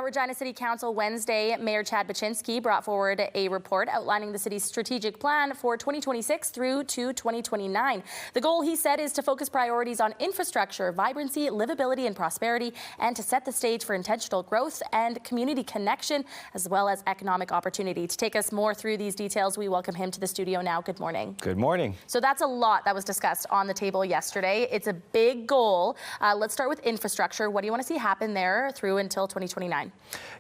At Regina City Council Wednesday, Mayor Chad Bachynski brought forward a report outlining the city's strategic plan for 2026 through to 2029. The goal, he said, is to focus priorities on infrastructure, vibrancy, livability and prosperity, and to set the stage for intentional growth and community connection, as well as economic opportunity. To take us more through these details, we welcome him to the studio now. Good morning. Good morning. So that's a lot that was discussed on the table yesterday. It's a big goal. Let's start with infrastructure. What do you want to see happen there through until 2029?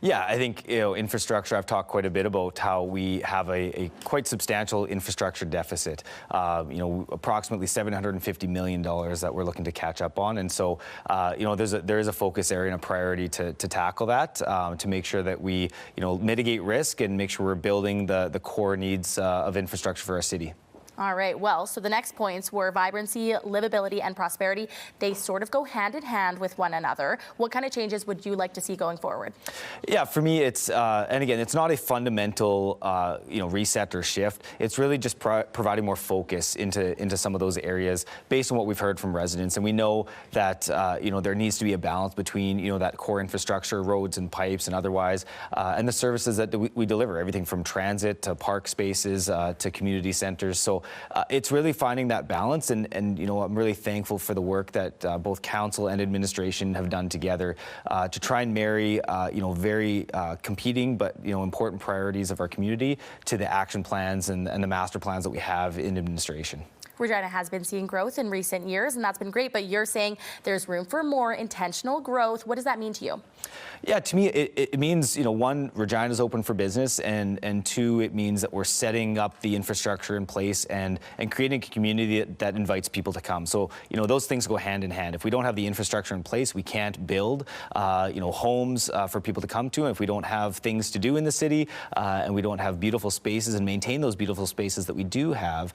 Yeah, I think, infrastructure, I've talked quite a bit about how we have a quite substantial infrastructure deficit, approximately $750 million that we're looking to catch up on. And so, there is a focus area and a priority to tackle that, to make sure that we, mitigate risk and make sure we're building the core needs of infrastructure for our city. All right. Well, so the next points were vibrancy, livability, and prosperity. They sort of go hand in hand with one another. What kind of changes would you like to see going forward? Yeah, for me, it's and again, it's not a fundamental reset or shift. It's really just providing more focus into some of those areas based on what we've heard from residents. And we know that there needs to be a balance between that core infrastructure, roads and pipes and otherwise, and the services that we deliver, everything from transit to park spaces to community centers. So it's really finding that balance, and I'm really thankful for the work that both council and administration have done together to try and marry very competing but important priorities of our community to the action plans and the master plans that we have in administration. Regina has been seeing growth in recent years, and that's been great, but you're saying there's room for more intentional growth. What does that mean to you? Yeah, to me, it means, one, Regina's open for business, and two, it means that we're setting up the infrastructure in place and creating a community that invites people to come. So, those things go hand in hand. If we don't have the infrastructure in place, we can't build, homes for people to come to. And if we don't have things to do in the city, and we don't have beautiful spaces and maintain those beautiful spaces that we do have,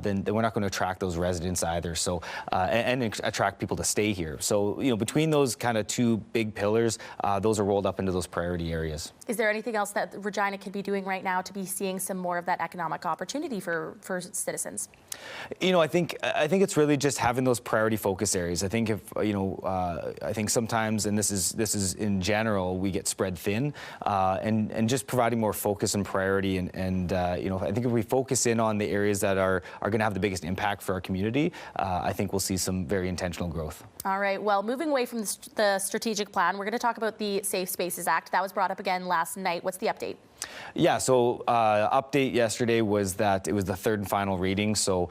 then we're not going to attract those residents either. So, and attract people to stay here. So, between those kind of two big pillars, those are rolled up into those priority areas. Is there anything else that Regina could be doing right now to be seeing some more of that economic opportunity for citizens? I think it's really just having those priority focus areas. I think I think sometimes, and this is in general, we get spread thin, and just providing more focus and priority. And I think if we focus in on the areas that are going to have the biggest impact for our community, I think we'll see some very intentional growth. All right. Well, moving away from the strategic plan, we're going to talk about the Safe Spaces Act. That was brought up again last night. What's the update? Yeah, so update yesterday was that it was the third and final reading, so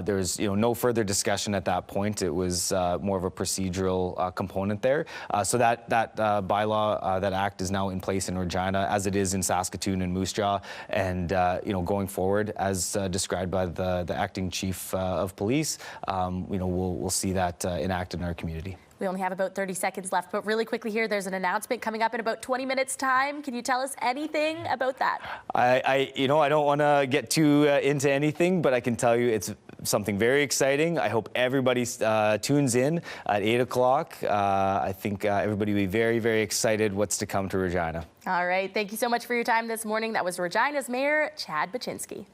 there's no further discussion at that point. It was more of a procedural component there. So that bylaw, that act is now in place in Regina, as it is in Saskatoon and Moose Jaw, and going forward, as described by the acting chief of police, we'll see that enacted in our community. We only have about 30 seconds left, but really quickly here, there's an announcement coming up in about 20 minutes time. Can you tell us anything about that? I don't want to get too into anything, but I can tell you it's something very exciting. I hope everybody tunes in at 8 o'clock. I think everybody will be very, very excited what's to come to Regina. All right. Thank you so much for your time this morning. That was Regina's Mayor Chad Bachynski.